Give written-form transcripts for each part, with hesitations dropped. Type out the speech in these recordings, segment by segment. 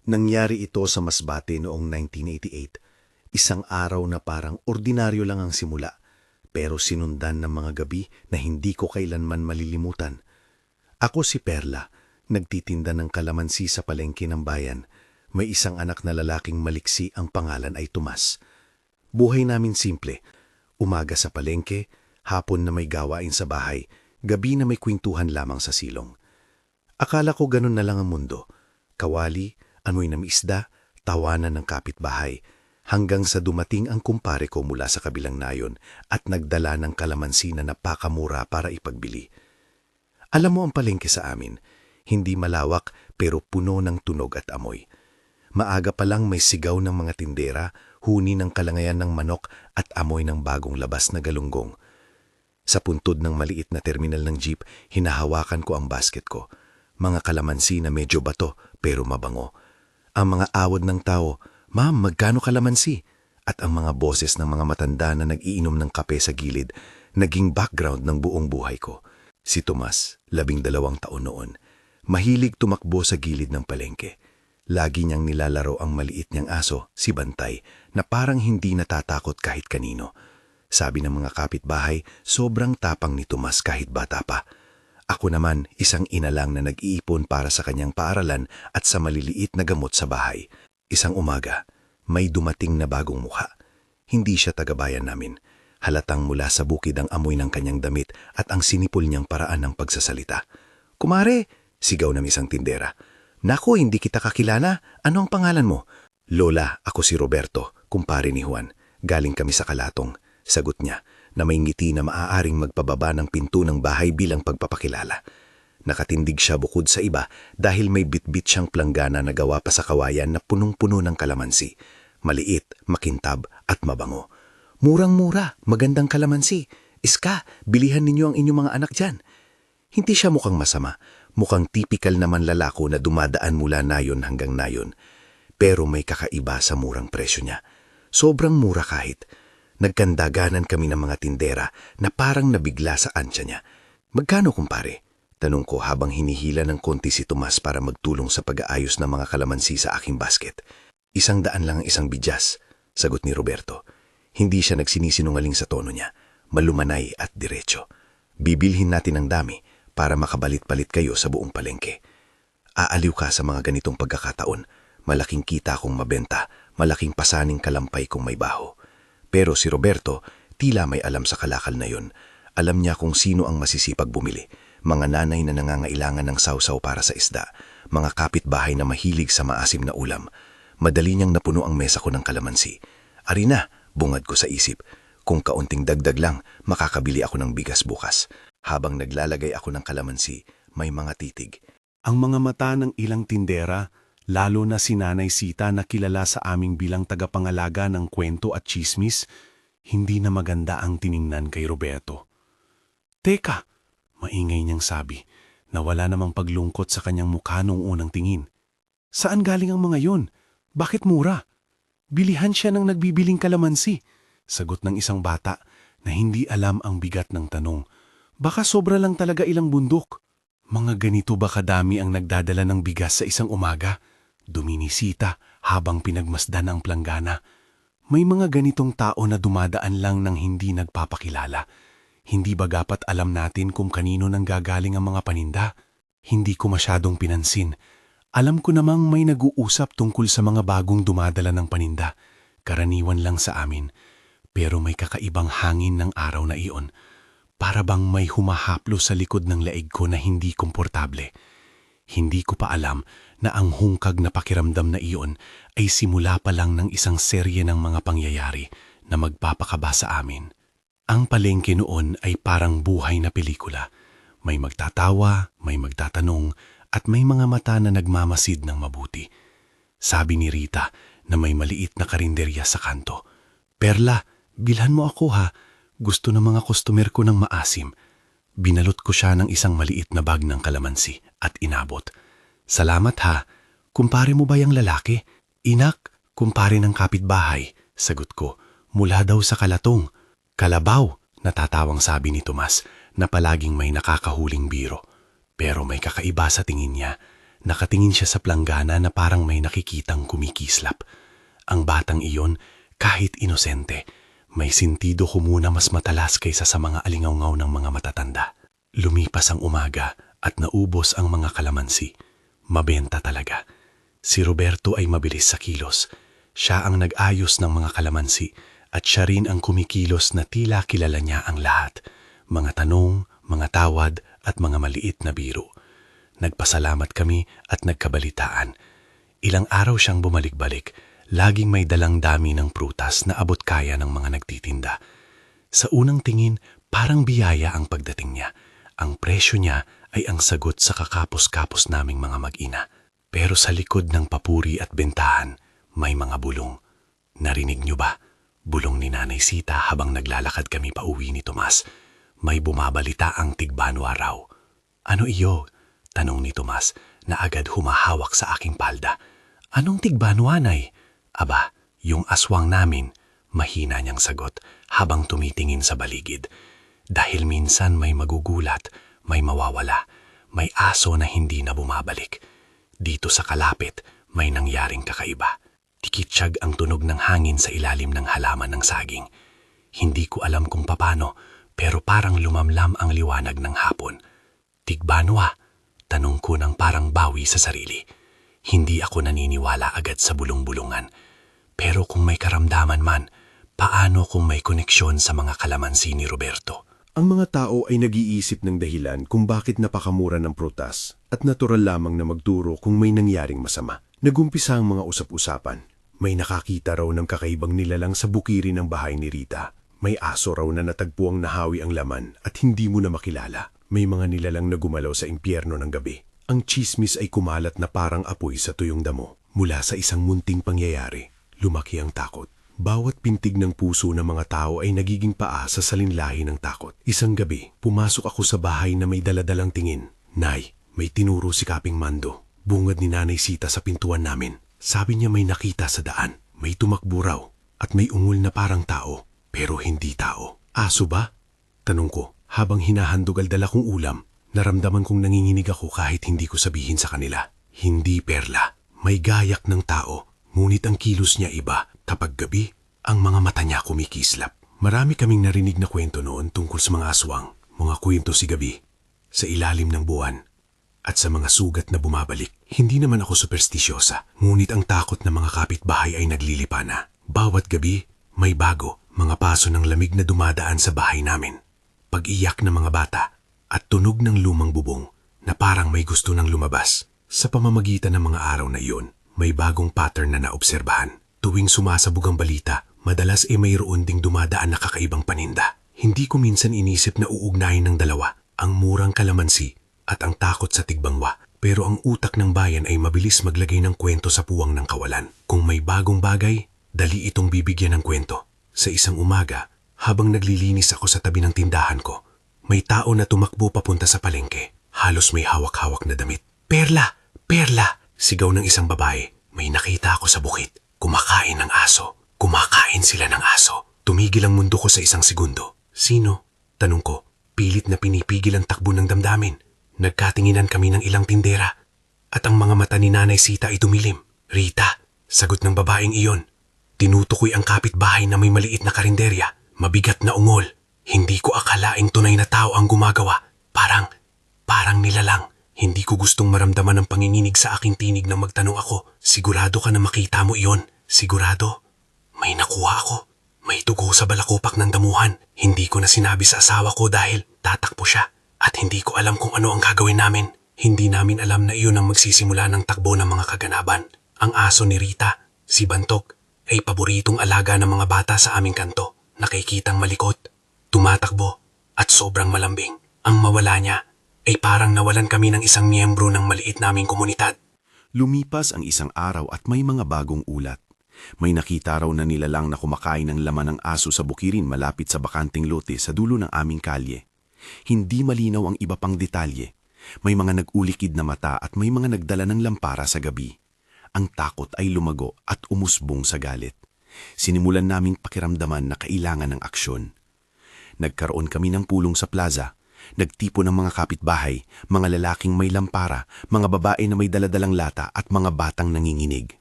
Nangyari ito sa Masbate noong 1988. Isang araw na parang ordinaryo lang ang simula, pero sinundan ng mga gabi na hindi ko kailanman malilimutan. Ako si Perla, nagtitinda ng kalamansi sa palengke ng bayan. May isang anak na lalaking maliksi, ang pangalan ay Tomas. Buhay namin simple. Umaga sa palengke, hapon na may gawain sa bahay, gabi na may kwentuhan lamang sa silong. Akala ko ganun na lang ang mundo. Kawali, amoy ng isda, tawanan ng kapitbahay, hanggang sa dumating ang kumpare ko mula sa kabilang nayon at nagdala ng kalamansi na napakamura para ipagbili. Alam mo ang palengke sa amin, hindi malawak pero puno ng tunog at amoy. Maaga pa lang may sigaw ng mga tindera, huni ng kalangayan ng manok at amoy ng bagong labas na galunggong. Sa puntod ng maliit na terminal ng jeep, hinahawakan ko ang basket ko. Mga kalamansi na medyo bato pero mabango. Ang mga awad ng tao, "Ma'am, magkano kalamansi?" At ang mga boses ng mga matanda na nag-iinom ng kape sa gilid, naging background ng buong buhay ko. Si Tomas, 12 taon noon, mahilig tumakbo sa gilid ng palengke. Lagi niyang nilalaro ang maliit niyang aso, si Bantay, na parang hindi natatakot kahit kanino. Sabi ng mga kapitbahay, sobrang tapang ni Tomas kahit bata pa. Ako naman, isang ina lang na nag-iipon para sa kanyang paaralan at sa maliliit na gamot sa bahay. Isang umaga, may dumating na bagong mukha. Hindi siya tagabayan namin. Halatang mula sa bukid ang amoy ng kanyang damit at ang sinipol niyang paraan ng pagsasalita. "Kumare!" sigaw ng isang tindera. "Naku, hindi kita kakilala. Ano ang pangalan mo?" "Lola, ako si Roberto, kumpare ni Juan. Galing kami sa Kalatong." Sagot niya, na may ngiti na maaaring magpababa ng pinto ng bahay bilang pagpapakilala. Nakatindig siya bukod sa iba dahil may bitbit siyang planggana na gawa pa sa kawayan na punong-puno ng kalamansi. Maliit, makintab at mabango. "Murang-mura, magandang kalamansi. Iska, bilihan ninyo ang inyong mga anak dyan." Hindi siya mukhang masama. Mukhang tipikal naman lalako na dumadaan mula nayon hanggang nayon. Pero may kakaiba sa murang presyo niya. Sobrang mura kahit. Nagkandaganan kami ng mga tindera na parang nabigla sa ansya niya. "Magkano, kumpare?" tanong ko habang hinihila ng konti si Tomas para magtulong sa pag-aayos ng mga kalamansi sa aking basket. "100 lang ang isang bidyas," sagot ni Roberto. Hindi siya nagsinisinungaling sa tono niya. Malumanay at diretso. "Bibilhin natin ang dami para makabalit-balit kayo sa buong palengke." Aaliw ka sa mga ganitong pagkakataon. Malaking kita kung mabenta, malaking pasaning kalampay kung may baho. Pero si Roberto, tila may alam sa kalakal na yun. Alam niya kung sino ang masisipag bumili. Mga nanay na nangangailangan ng sausaw para sa isda. Mga kapitbahay na mahilig sa maasim na ulam. Madali niyang napuno ang mesa ko ng kalamansi. "Ari na," bungad ko sa isip. Kung kaunting dagdag lang, makakabili ako ng bigas bukas. Habang naglalagay ako ng kalamansi, may mga titig. Ang mga mata ng ilang tindera, lalo na si Nanay Sita na kilala sa aming bilang tagapangalaga ng kwento at chismis, hindi na maganda ang tiningnan kay Roberto. "Teka," maingay niyang sabi, na wala namang paglungkot sa kanyang mukha noong unang tingin. "Saan galing ang mga yun? Bakit mura?" "Bilihan siya ng nagbibiling kalamansi," sagot ng isang bata na hindi alam ang bigat ng tanong. "Baka sobra lang talaga ilang bundok." "Mga ganito ba kadami ang nagdadala ng bigas sa isang umaga?" Duminisita habang pinagmasdan ang planggana. "May mga ganitong tao na dumadaan lang ng hindi nagpapakilala. Hindi ba dapat alam natin kung kanino nang gagaling ang mga paninda?" Hindi ko masyadong pinansin. Alam ko namang may nag-uusap tungkol sa mga bagong dumadala ng paninda. Karaniwan lang sa amin. Pero may kakaibang hangin ng araw na iyon. Para bang may humahaplo sa likod ng leeg ko na hindi komportable. Hindi ko pa alam na ang hungkag na pakiramdam na iyon ay simula pa lang ng isang serye ng mga pangyayari na magpapakaba sa amin. Ang palengke noon ay parang buhay na pelikula. May magtatawa, may magtatanong, at may mga mata na nagmamasid ng mabuti. Sabi ni Rita na may maliit na karinderya sa kanto, "Perla, bilhan mo ako ha. Gusto ng mga customer ko ng maasim." Binalot ko siya ng isang maliit na bag ng kalamansi at inabot. "Salamat ha. Kumpare mo ba yung lalaki?" "Inak, kumpare ng kapitbahay," sagot ko. "Mula daw sa Kalatong." "Kalabaw," natatawang sabi ni Tomas na palaging may nakakahuling biro. Pero may kakaiba sa tingin niya. Nakatingin siya sa planggana na parang may nakikitang kumikislap. Ang batang iyon, kahit inosente, may sintido humuna mas matalas kaysa sa mga alingawngaw ng mga matatanda. Lumipas ang umaga at naubos ang mga kalamansi. Mabenta talaga. Si Roberto ay mabilis sa kilos. Siya ang nag-ayos ng mga kalamansi at siya rin ang kumikilos na tila kilala niya ang lahat. Mga tanong, mga tawad at mga maliit na biro. Nagpasalamat kami at nagkabalitaan. Ilang araw siyang bumalik-balik, laging may dalang dami ng prutas na abot kaya ng mga nagtitinda. Sa unang tingin, parang biyaya ang pagdating niya. Ang presyo niya ay ang sagot sa kakapos-kapos naming mga mag-ina. Pero sa likod ng papuri at bentahan, may mga bulong. Narinig niyo ba? Bulong ni Nanay Sita habang naglalakad kami pauwi ni Tomas. May bumabalita ang tigbanwa raw. Ano iyo? Tanong ni Tomas na agad humahawak sa aking palda. Anong tigbanwa, Nay? Aba, yung aswang namin, mahina niyang sagot habang tumitingin sa baligid. Dahil minsan may magugulat, may mawawala, may aso na hindi na bumabalik. Dito sa kalapit, may nangyaring kakaiba. Tikitsyag ang tunog ng hangin sa ilalim ng halaman ng saging. Hindi ko alam kung papano, pero parang lumamlam ang liwanag ng hapon. Tigbanwa? Tanong ko ng parang bawi sa sarili. Hindi ako naniniwala agad sa bulong-bulungan. Pero kung may karamdaman man, paano kung may koneksyon sa mga kalamansi ni Roberto? Ang mga tao ay nag-iisip ng dahilan kung bakit napakamura ng prutas at natural lamang na magturo kung may nangyaring masama. Nagumpisa ang mga usap-usapan. May nakakita raw ng kakaibang nilalang sa bukirin ng bahay ni Rita. May aso raw na natagpuang nahawi ang laman at hindi mo na makilala. May mga nilalang na gumalaw sa impyerno ng gabi. Ang chismis ay kumalat na parang apoy sa tuyong damo. Mula sa isang munting pangyayari, lumaki ang takot. Bawat pintig ng puso ng mga tao ay nagiging paa sa salinlahi ng takot. Isang gabi, pumasok ako sa bahay na may daladalang tingin. Nay, may tinuro si Kaping Mando. Bungad ni Nanay Sita sa pintuan namin. Sabi niya may nakita sa daan. May tumakbo raw at may ungol na parang tao. Pero hindi tao. Aso ba? Tanong ko. Habang hinahandog ang dala kong ulam, naramdaman kong nanginginig ako kahit hindi ko sabihin sa kanila. Hindi perla. May gayak ng tao. Ngunit ang kilos niya iba. Kapag gabi, ang mga mata niya kumikislap. Marami kaming narinig na kwento noon tungkol sa mga aswang. Mga kwento si gabi. Sa ilalim ng buwan. At sa mga sugat na bumabalik. Hindi naman ako superstisyosa. Ngunit ang takot ng mga kapitbahay ay naglilipa na. Bawat gabi, may bago. Mga paso ng lamig na dumadaan sa bahay namin. Pag-iyak ng mga bata at tunog ng lumang bubong na parang may gusto nang lumabas. Sa pamamagitan ng mga araw na iyon, may bagong pattern na naobserbahan. Tuwing sumasabog ang balita, madalas ay mayroon ding dumadaan na kakaibang paninda. Hindi ko minsan inisip na uugnayin ng dalawa, ang murang kalamansi at ang takot sa tigbangwa. Pero ang utak ng bayan ay mabilis maglagay ng kwento sa puwang ng kawalan. Kung may bagong bagay, dali itong bibigyan ng kwento. Sa isang umaga, habang naglilinis ako sa tabi ng tindahan ko, may tao na tumakbo papunta sa palengke. Halos may hawak-hawak na damit. Perla! Perla! Sigaw ng isang babae. May nakita ako sa bukid. Kumakain ng aso. Kumakain sila ng aso. Tumigil ang mundo ko sa isang segundo. Sino? Tanong ko. Pilit na pinipigil ang takbo ng damdamin. Nagkatinginan kami ng ilang tindera. At ang mga mata ni Nanay Sita ay tumilim. Rita! Sagot ng babaeng iyon. Tinutukoy ang kapitbahay na may maliit na karinderya. Mabigat na ungol. Hindi ko akalaing tunay na tao ang gumagawa. Parang nilalang. Hindi ko gustong maramdaman ang panginginig sa aking tinig nang magtanong ako. Sigurado ka na makita mo iyon? Sigurado? May nakuha ako. May dugo sa balakupak ng damuhan. Hindi ko na sinabi sa asawa ko dahil tatakbo siya. At hindi ko alam kung ano ang gagawin namin. Hindi namin alam na iyon ang magsisimula ng takbo ng mga kaganaban. Ang aso ni Rita, si Bantog, ay paboritong alaga ng mga bata sa aming kanto. Nakikitang malikot, tumatakbo, at sobrang malambing. Ang mawala niya ay parang nawalan kami ng isang miyembro ng maliit naming komunidad. Lumipas ang isang araw at may mga bagong ulat. May nakita raw na nilalang na kumakain ng laman ng aso sa bukirin malapit sa bakanting lote sa dulo ng aming kalye. Hindi malinaw ang iba pang detalye. May mga nag-ulikid na mata at may mga nagdala ng lampara sa gabi. Ang takot ay lumago at umusbong sa galit. Sinimulan naming pakiramdaman na kailangan ng aksyon. Nagkaroon kami ng pulong sa plaza. Nagtipo ng mga kapitbahay, mga lalaking may lampara, mga babae na may daladalang lata at mga batang nanginginig.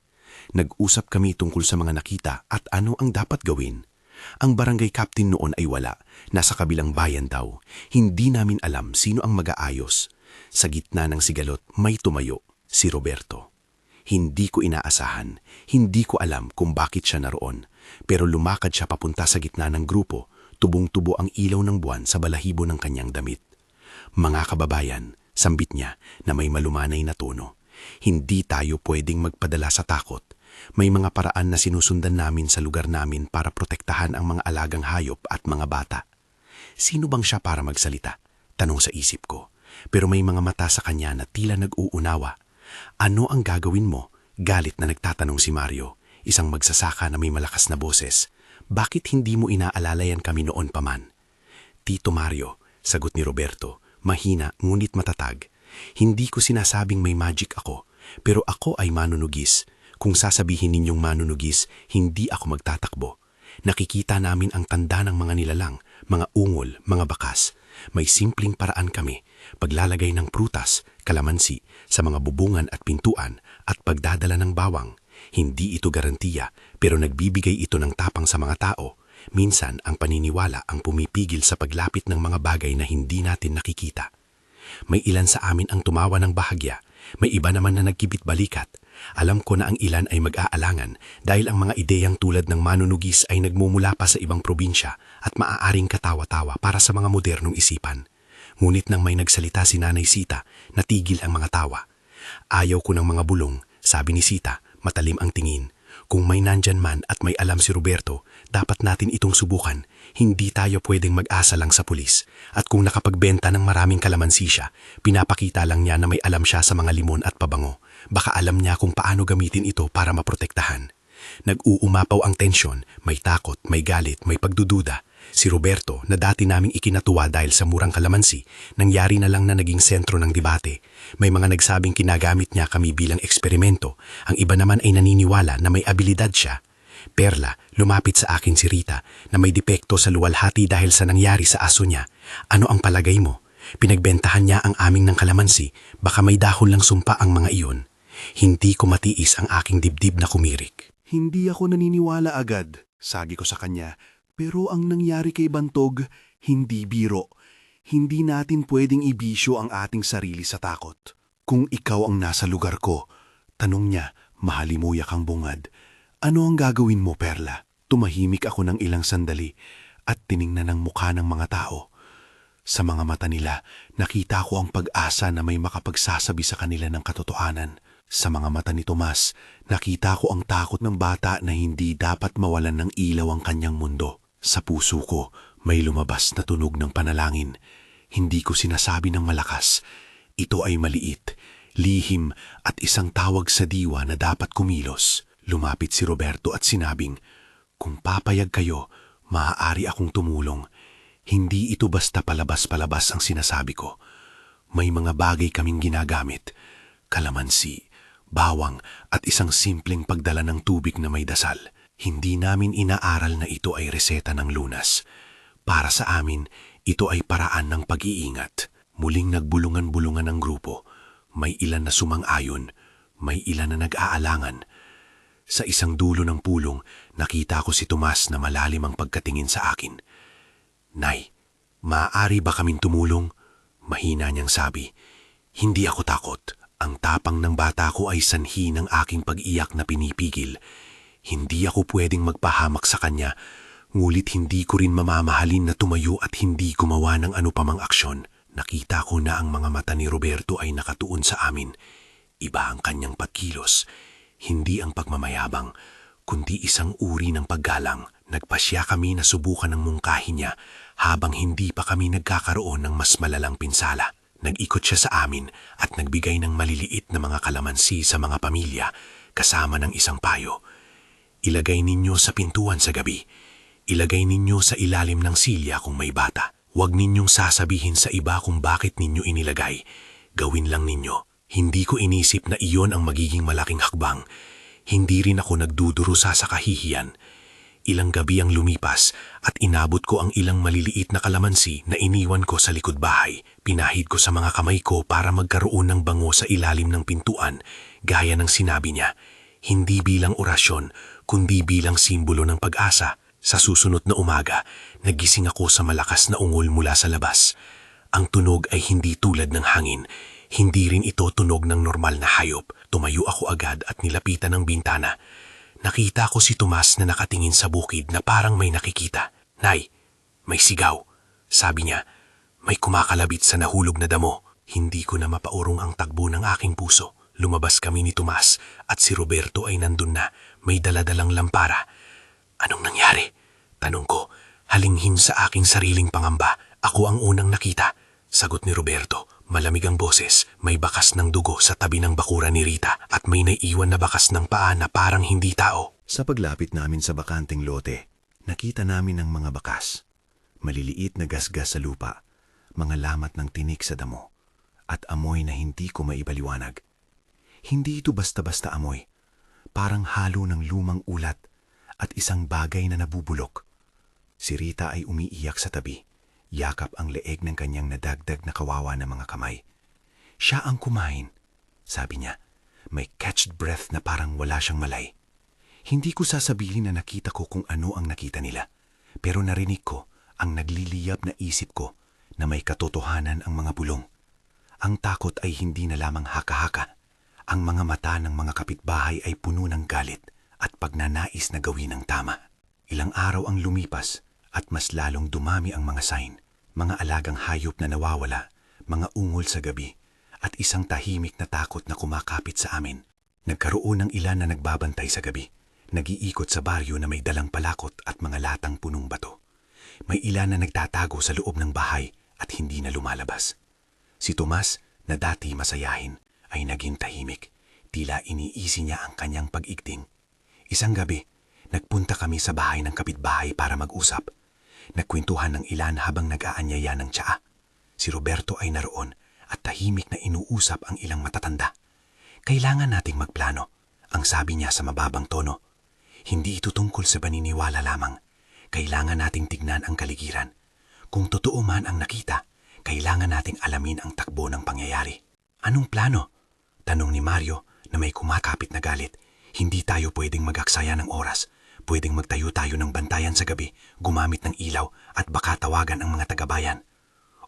Nag-usap kami tungkol sa mga nakita at ano ang dapat gawin. Ang barangay captain noon ay wala, nasa kabilang bayan daw. Hindi namin alam sino ang mag-aayos. Sa gitna ng sigalot may tumayo, si Roberto. Hindi ko inaasahan, hindi ko alam kung bakit siya naroon. Pero lumakad siya papunta sa gitna ng grupo, tubong-tubo ang ilaw ng buwan sa balahibo ng kanyang damit. Mga kababayan, sambit niya na may malumanay na tono. Hindi tayo pwedeng magpadala sa takot. May mga paraan na sinusundan namin sa lugar namin para protektahan ang mga alagang hayop at mga bata. Sino bang siya para magsalita? Tanong sa isip ko. Pero may mga mata sa kanya na tila nag-uunawa. Ano ang gagawin mo? Galit na nagtatanong si Mario, isang magsasaka na may malakas na boses. Bakit hindi mo inaalalayan kami noon pa man? Tito Mario, sagot ni Roberto, mahina ngunit matatag. Hindi ko sinasabing may magic ako, pero ako ay manunugis. Kung sasabihin ninyong manunugis, hindi ako magtatakbo. Nakikita namin ang tanda ng mga nilalang, mga ungol, mga bakas. May simpleng paraan kami, paglalagay ng prutas, kalamansi, sa mga bubungan at pintuan at pagdadala ng bawang. Hindi ito garantiya, pero nagbibigay ito ng tapang sa mga tao. Minsan ang paniniwala ang pumipigil sa paglapit ng mga bagay na hindi natin nakikita. May ilan sa amin ang tumawa ng bahagya, may iba naman na nagkibit balikat. Alam ko na ang ilan ay mag-aalangan dahil ang mga ideyang tulad ng manunugis ay nagmumula pa sa ibang probinsya at maaaring katawa-tawa para sa mga modernong isipan. Ngunit nang may nagsalita si Nanay Sita, natigil ang mga tawa. Ayaw ko ng mga bulong, sabi ni Sita, matalim ang tingin. Kung may nandyan man at may alam si Roberto, dapat natin itong subukan. Hindi tayo pwedeng mag-asa lang sa pulis. At kung nakapagbenta ng maraming kalamansi siya, pinapakita lang niya na may alam siya sa mga limon at pabango. Baka alam niya kung paano gamitin ito para maprotektahan. Nag-uumapaw ang tensyon, may takot, may galit, may pagdududa. Si Roberto, na dati naming ikinatuwa dahil sa murang kalamansi, nangyari na lang na naging sentro ng debate. May mga nagsabing kinagamit niya kami bilang eksperimento. Ang iba naman ay naniniwala na may abilidad siya. Perla, lumapit sa akin si Rita na may depekto sa luwalhati dahil sa nangyari sa aso niya. Ano ang palagay mo? Pinagbentahan niya ang aming ng kalamansi, baka may dahon lang sumpa ang mga iyon. Hindi ko matiis ang aking dibdib na kumirik. Hindi ako naniniwala agad, sagi ko sa kanya. Pero ang nangyari kay Bantog, hindi biro. Hindi natin pwedeng ibisyo ang ating sarili sa takot. Kung ikaw ang nasa lugar ko, tanong niya, mahalimuyak ang bungad. Ano ang gagawin mo, Perla? Tumahimik ako ng ilang sandali at tiningnan ang mukha ng mga tao. Sa mga mata nila, nakita ko ang pag-asa na may makapagsasabi sa kanila ng katotohanan. Sa mga mata ni Tomas, nakita ko ang takot ng bata na hindi dapat mawalan ng ilaw ang kanyang mundo. Sa puso ko, may lumabas na tunog ng panalangin. Hindi ko sinasabi ng malakas. Ito ay maliit, lihim at isang tawag sa diwa na dapat kumilos. Lumapit si Roberto at sinabing, kung papayag kayo, maaari akong tumulong. Hindi ito basta palabas-palabas ang sinasabi ko. May mga bagay kaming ginagamit. Kalamansi, bawang at isang simpleng pagdala ng tubig na may dasal. Hindi namin inaaral na ito ay reseta ng lunas. Para sa amin, ito ay paraan ng pag-iingat. Muling nagbulungan-bulungan ang grupo. May ilan na sumang-ayon, may ilan na nag-aalangan. Sa isang dulo ng pulong, nakita ko si Tomas na malalim ang pagkatingin sa akin. Nay, maaari ba kaming tumulong? Mahina niyang sabi. Hindi ako takot. Ang tapang ng bata ko ay sanhi ng aking pag-iyak na pinipigil. Hindi ako pwedeng magpahamak sa kanya, ngulit hindi ko rin mamamahalin na tumayo at hindi gumawa ng anupamang aksyon. Nakita ko na ang mga mata ni Roberto ay nakatuon sa amin. Iba ang kanyang pagkilos, hindi ang pagmamayabang, kundi isang uri ng paggalang. Nagpasya kami na subukan ng mungkahi niya habang hindi pa kami nagkakaroon ng mas malalang pinsala. Nag-ikot siya sa amin at nagbigay ng maliliit na mga kalamansi sa mga pamilya kasama ng isang payo. Ilagay ninyo sa pintuan sa gabi. Ilagay ninyo sa ilalim ng silya kung may bata. Huwag ninyong sasabihin sa iba kung bakit ninyo inilagay. Gawin lang ninyo. Hindi ko inisip na iyon ang magiging malaking hakbang. Hindi rin ako nagdudurusa sa kahihiyan. Ilang gabi ang lumipas at inabot ko ang ilang maliliit na kalamansi na iniwan ko sa likod bahay. Pinahid ko sa mga kamay ko para magkaroon ng bango sa ilalim ng pintuan, gaya ng sinabi niya. Hindi bilang orasyon, kundi bilang simbolo ng pag-asa. Sa susunod na umaga, nagising ako sa malakas na ungol mula sa labas. Ang tunog ay hindi tulad ng hangin. Hindi rin ito tunog ng normal na hayop. Tumayo ako agad at nilapitan ng bintana. Nakita ko si Tomas na nakatingin sa bukid na parang may nakikita. "Nay, may sigaw." Sabi niya, "May kumakalabit sa nahulog na damo." Hindi ko na mapaurong ang tagbo ng aking puso. Lumabas kami ni Tomas at si Roberto ay nandun na, may daladalang lampara. "Anong nangyari?" Tanong ko, halinghin sa aking sariling pangamba. "Ako ang unang nakita." Sagot ni Roberto, malamig ang boses, may bakas ng dugo sa tabi ng bakuran ni Rita at may naiiwan na bakas ng paa na parang hindi tao. Sa paglapit namin sa bakanting lote, nakita namin ang mga bakas. Maliliit na gasgas sa lupa, mga lamat ng tinik sa damo, at amoy na hindi ko maibaliwanag. Hindi ito basta-basta amoy, parang halo ng lumang ulat at isang bagay na nabubulok. Si Rita ay umiiyak sa tabi. Yakap ang leeg ng kanyang nadagdag na kawawa na mga kamay. "Siya ang kumain," sabi niya. May catched breath na parang wala siyang malay. Hindi ko sasabihin na nakita ko kung ano ang nakita nila, pero narinig ko ang nagliliyab na isip ko na may katotohanan ang mga bulong. Ang takot ay hindi na lamang haka-haka. Ang mga mata ng mga kapitbahay ay puno ng galit at pagnanais na gawin ang tama. Ilang araw ang lumipas at mas lalong dumami ang mga sign. Mga alagang hayop na nawawala, mga ungol sa gabi, at isang tahimik na takot na kumakapit sa amin. Nagkaroon ng ilan na nagbabantay sa gabi, nag-iikot sa baryo na may dalang palakot at mga latang punong bato. May ilan na nagtatago sa loob ng bahay at hindi na lumalabas. Si Tomas, na dati masayahin, ay naging tahimik. Tila iniisi niya ang kanyang pag-igting. Isang gabi, nagpunta kami sa bahay ng kapitbahay para mag-usap. Nagkwentuhan ng ilan habang nag-aanyaya ng tsaa. Si Roberto ay naroon at tahimik na inuusap ang ilang matatanda. "Kailangan nating magplano," ang sabi niya sa mababang tono. "Hindi ito tungkol sa paniniwala lamang. Kailangan nating tignan ang kaligiran. Kung totoo man ang nakita, kailangan nating alamin ang takbo ng pangyayari." "Anong plano?" tanong ni Mario na may kumakapit na galit. "Hindi tayo pwedeng mag-aksaya ng oras. Pwedeng magtayo tayo ng bantayan sa gabi, gumamit ng ilaw at baka tawagan ang mga tagabayan."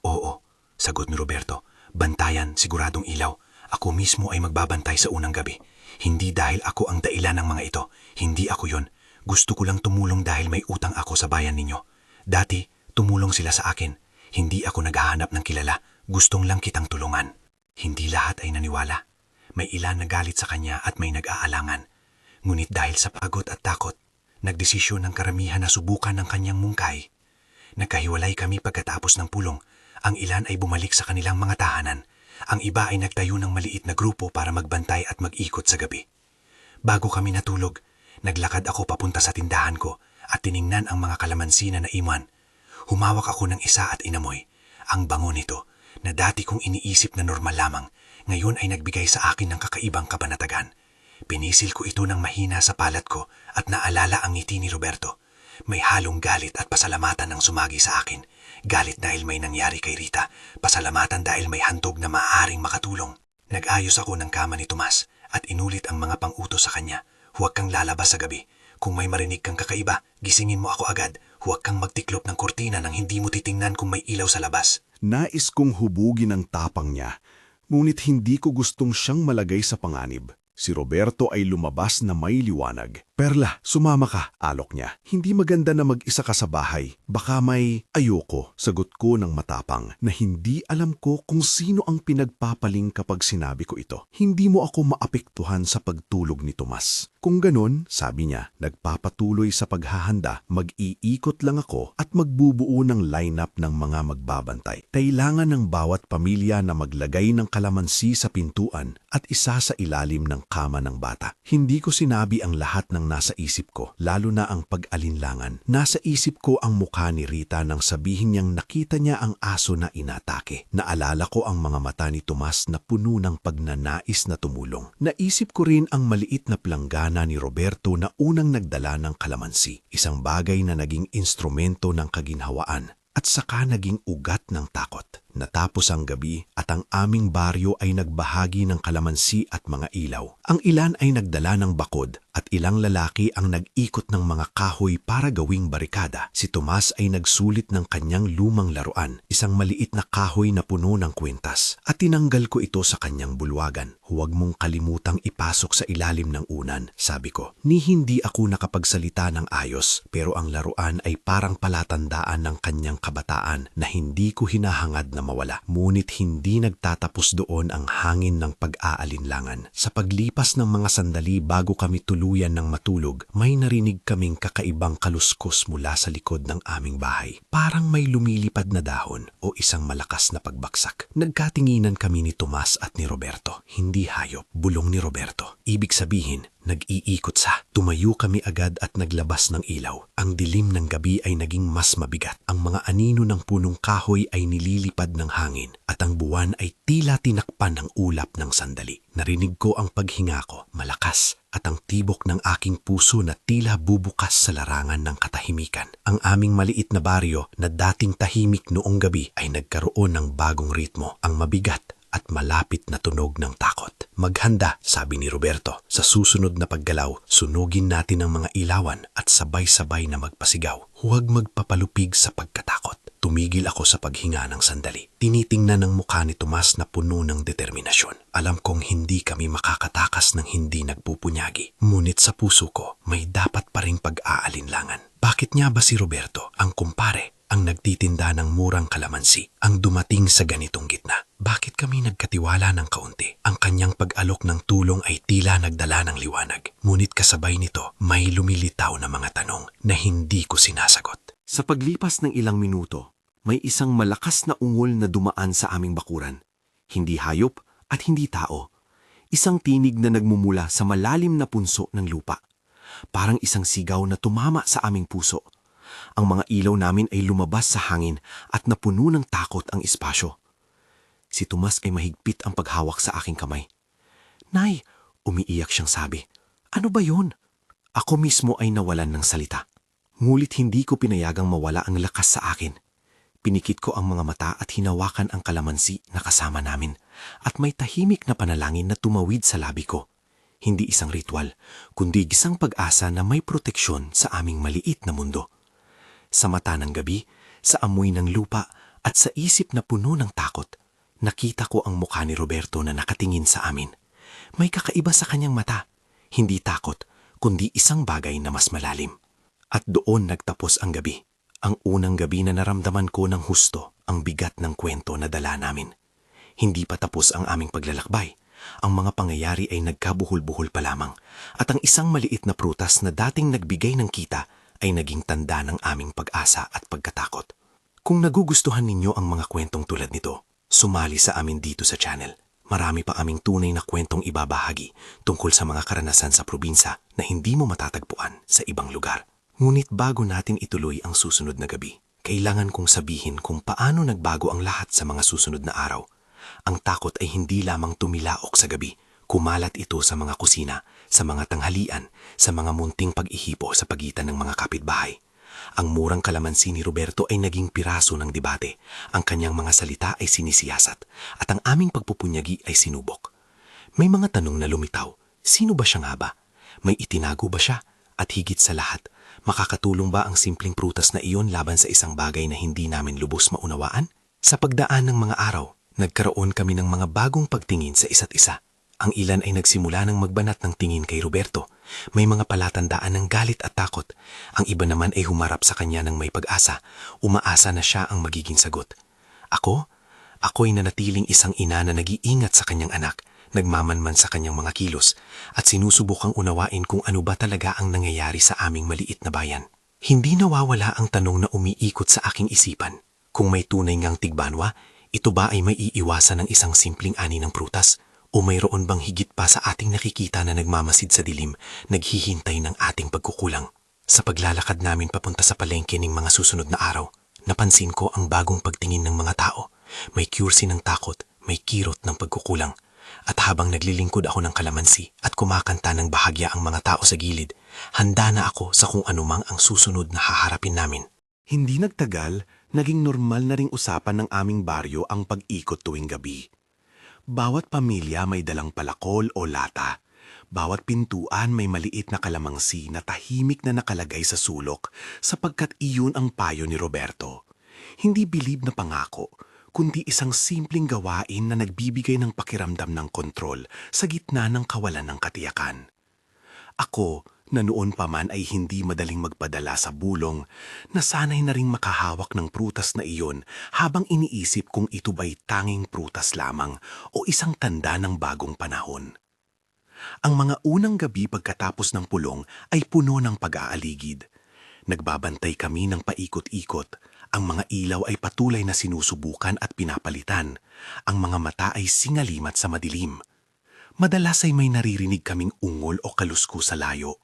"Oo," sagot ni Roberto. "Bantayan, siguradong ilaw. Ako mismo ay magbabantay sa unang gabi. Hindi dahil ako ang dahilan ng mga ito. Hindi ako yon. Gusto ko lang tumulong dahil may utang ako sa bayan ninyo. Dati, tumulong sila sa akin. Hindi ako naghahanap ng kilala. Gustong lang kitang tulungan." Hindi lahat ay naniwala. May ilan na galit sa kanya at may nag-aalangan. Ngunit dahil sa pagod at takot, nagdesisyon ng karamihan na subukan ng kanyang mungkay. Nagkahiwalay kami pagkatapos ng pulong. Ang ilan ay bumalik sa kanilang mga tahanan. Ang iba ay nagtayo ng maliit na grupo para magbantay at mag-ikot sa gabi. Bago kami natulog, naglakad ako papunta sa tindahan ko at tiningnan ang mga kalamansi na naiwan. Humawak ako ng isa at inamoy. Ang bango nito, na dati kong iniisip na normal lamang, ngayon ay nagbigay sa akin ng kakaibang kabanatagan. Pinisil ko ito ng mahina sa palat ko at naalala ang ngiti ni Roberto. May halong galit at pasalamatan ang sumagi sa akin. Galit dahil may nangyari kay Rita, pasalamatan dahil may handog na maaaring makatulong. Nag-ayos ako ng kama ni Tomas at inulit ang mga pang-utos sa kanya. "Huwag kang lalabas sa gabi. Kung may marinig kang kakaiba, gisingin mo ako agad. Huwag kang magtiklop ng kurtina nang hindi mo titingnan kung may ilaw sa labas." Nais kong hubugin ang tapang niya, ngunit hindi ko gustong siyang malagay sa panganib. Si Roberto ay lumabas na may liwanag. "Perla, sumama ka," alok niya. "Hindi maganda na mag-isa ka sa bahay. Baka may..." "Ayoko," sagot ko ng matapang na hindi alam ko kung sino ang pinagpapaling kapag sinabi ko ito. "Hindi mo ako maapektuhan sa pagtulog ni Tomas." "Kung ganon," sabi niya, "nagpapatuloy sa paghahanda, mag-iikot lang ako at magbubuo ng lineup ng mga magbabantay. Kailangan ng bawat pamilya na maglagay ng kalamansi sa pintuan at isa sa ilalim ng kama ng bata. Hindi ko sinabi ang lahat ng nasa isip ko, lalo na ang pag-alinlangan. Nasa isip ko ang mukha ni Rita nang sabihin niyang nakita niya ang aso na inatake. Naalala ko ang mga mata ni Tomas na puno ng pagnanais na tumulong. Naisip ko rin ang maliit na planggana ni Roberto na unang nagdala ng kalamansi, isang bagay na naging instrumento ng kaginhawaan at saka naging ugat ng takot. Natapos ang gabi at ang aming baryo ay nagbahagi ng kalamansi at mga ilaw. Ang ilan ay nagdala ng bakod at ilang lalaki ang nag-ikot ng mga kahoy para gawing barikada. Si Tomas ay nagsulit ng kanyang lumang laruan, isang maliit na kahoy na puno ng kwintas, at tinanggal ko ito sa kanyang bulwagan. Huwag mong kalimutang ipasok sa ilalim ng unan, sabi ko. Ni hindi ako nakapagsalita ng ayos, pero ang laruan ay parang palatandaan ng kanyang kabataan na hindi ko hinahangad na mawala. Ngunit hindi nagtatapos doon ang hangin ng pag-aalinlangan. Sa paglipas ng mga sandali bago kami tuluyan ng matulog, may narinig kaming kakaibang kaluskos mula sa likod ng aming bahay. Parang may lumilipad na dahon o isang malakas na pagbagsak. Nagkatinginan kami ni Tomas at ni Roberto. Hindi hayop, bulong ni Roberto. Ibig sabihin, nag-iikot sa. Tumayo kami agad at naglabas ng ilaw. Ang dilim ng gabi ay naging mas mabigat. Ang mga anino ng punong kahoy ay nililipad ng hangin at ang buwan ay tila tinakpan ng ulap ng sandali. Narinig ko ang paghinga ko, malakas, at ang tibok ng aking puso na tila bubukas sa larangan ng katahimikan. Ang aming maliit na baryo na dating tahimik noong gabi ay nagkaroon ng bagong ritmo, ang mabigat at malapit na tunog ng takot. Maghanda, sabi ni Roberto. Sa susunod na paggalaw, sunugin natin ang mga ilawan at sabay-sabay na magpasigaw. Huwag magpapalupig sa pagkatakot. Tumigil ako sa paghinga ng sandali. Tinitingnan ang mukha ni Tomas na puno ng determinasyon. Alam kong hindi kami makakatakas ng hindi nagpupunyagi. Ngunit sa puso ko, may dapat pa ring pag-aalinlangan. Bakit niya ba si Roberto, ang kumpare, ang nagtitinda ng murang kalamansi, ang dumating sa ganitong gitna? Bakit kami nagkatiwala ng kaunti? Ang kanyang pag-alok ng tulong ay tila nagdala ng liwanag. Ngunit kasabay nito, may lumilitaw na mga tanong na hindi ko sinasagot. Sa paglipas ng ilang minuto, may isang malakas na ungol na dumaan sa aming bakuran. Hindi hayop at hindi tao. Isang tinig na nagmumula sa malalim na punso ng lupa. Parang isang sigaw na tumama sa aming puso. Ang mga ilaw namin ay lumabas sa hangin at napuno ng takot ang espasyo. Si Tomas ay mahigpit ang paghawak sa aking kamay. "Nay," umiiyak siyang sabi. "Ano ba yun?" Ako mismo ay nawalan ng salita. Ngulit hindi ko pinayagang mawala ang lakas sa akin. Pinikit ko ang mga mata at hinawakan ang kalamansi na kasama namin at may tahimik na panalangin na tumawid sa labi ko. Hindi isang ritual, kundi isang pag-asa na may proteksyon sa aming maliit na mundo. Sa mata ng gabi, sa amoy ng lupa at sa isip na puno ng takot, nakita ko ang mukha ni Roberto na nakatingin sa amin. May kakaiba sa kanyang mata, hindi takot, kundi isang bagay na mas malalim. At doon nagtapos ang gabi. Ang unang gabi na naramdaman ko ng husto ang bigat ng kwento na dala namin. Hindi pa tapos ang aming paglalakbay. Ang mga pangyayari ay nagkabuhol-buhol pa lamang at ang isang maliit na prutas na dating nagbigay ng kita ay naging tanda ng aming pag-asa at pagkatakot. Kung nagugustuhan ninyo ang mga kwentong tulad nito, sumali sa amin dito sa channel. Marami pa aming tunay na kwentong ibabahagi tungkol sa mga karanasan sa probinsya na hindi mo matatagpuan sa ibang lugar. Ngunit bago natin ituloy ang susunod na gabi, kailangan kong sabihin kung paano nagbago ang lahat sa mga susunod na araw. Ang takot ay hindi lamang tumilaok sa gabi, kumalat ito sa mga kusina, sa mga tanghalian, sa mga munting pag-ihipo sa pagitan ng mga kapitbahay. Ang murang kalamansi ni Roberto ay naging piraso ng debate, ang kanyang mga salita ay sinisiyasat, at ang aming pagpupunyagi ay sinubok. May mga tanong na lumitaw, sino ba siya nga ba? May itinago ba siya? At higit sa lahat, makakatulong ba ang simpleng prutas na iyon laban sa isang bagay na hindi namin lubos maunawaan? Sa pagdaan ng mga araw, nagkaroon kami ng mga bagong pagtingin sa isa't isa. Ang ilan ay nagsimula ng magbanat ng tingin kay Roberto. May mga palatandaan ng galit at takot. Ang iba naman ay humarap sa kanya ng may pag-asa. Umaasa na siya ang magiging sagot. Ako'y nanatiling isang ina na nag-iingat sa kanyang anak, nagmamanman sa kanyang mga kilos, at sinusubukang unawain kung ano ba talaga ang nangyayari sa aming maliit na bayan. Hindi nawawala ang tanong na umiikot sa aking isipan. Kung may tunay ngang tigbanwa, ito ba ay may iiwasan ng isang simpleng ani ng prutas? O mayroon bang higit pa sa ating nakikita na nagmamasid sa dilim, naghihintay ng ating pagkukulang? Sa paglalakad namin papunta sa palengke ng mga susunod na araw, napansin ko ang bagong pagtingin ng mga tao. May cursi ng takot, may kirot ng pagkukulang. At habang naglilingkod ako ng kalamansi at kumakanta ng bahagya ang mga tao sa gilid, handa na ako sa kung anumang ang susunod na haharapin namin. Hindi nagtagal, naging normal na ring usapan ng aming baryo ang pag-ikot tuwing gabi. Bawat pamilya may dalang palakol o lata. Bawat pintuan may maliit na kalamangsi na tahimik na nakalagay sa sulok sapagkat iyon ang payo ni Roberto. Hindi bilib na pangako, kundi isang simpleng gawain na nagbibigay ng pakiramdam ng kontrol sa gitna ng kawalan ng katiyakan. Ako, na noon pa man ay hindi madaling magpadala sa bulong, nasanay na ring makahawak ng prutas na iyon habang iniisip kung ito ba'y tanging prutas lamang o isang tanda ng bagong panahon. Ang mga unang gabi pagkatapos ng pulong ay puno ng pag-aaligid. Nagbabantay kami ng paikot-ikot. Ang mga ilaw ay patuloy na sinusubukan at pinapalitan. Ang mga mata ay singalimat sa madilim. Madalas ay may naririnig kaming ungol o kalusko sa layo.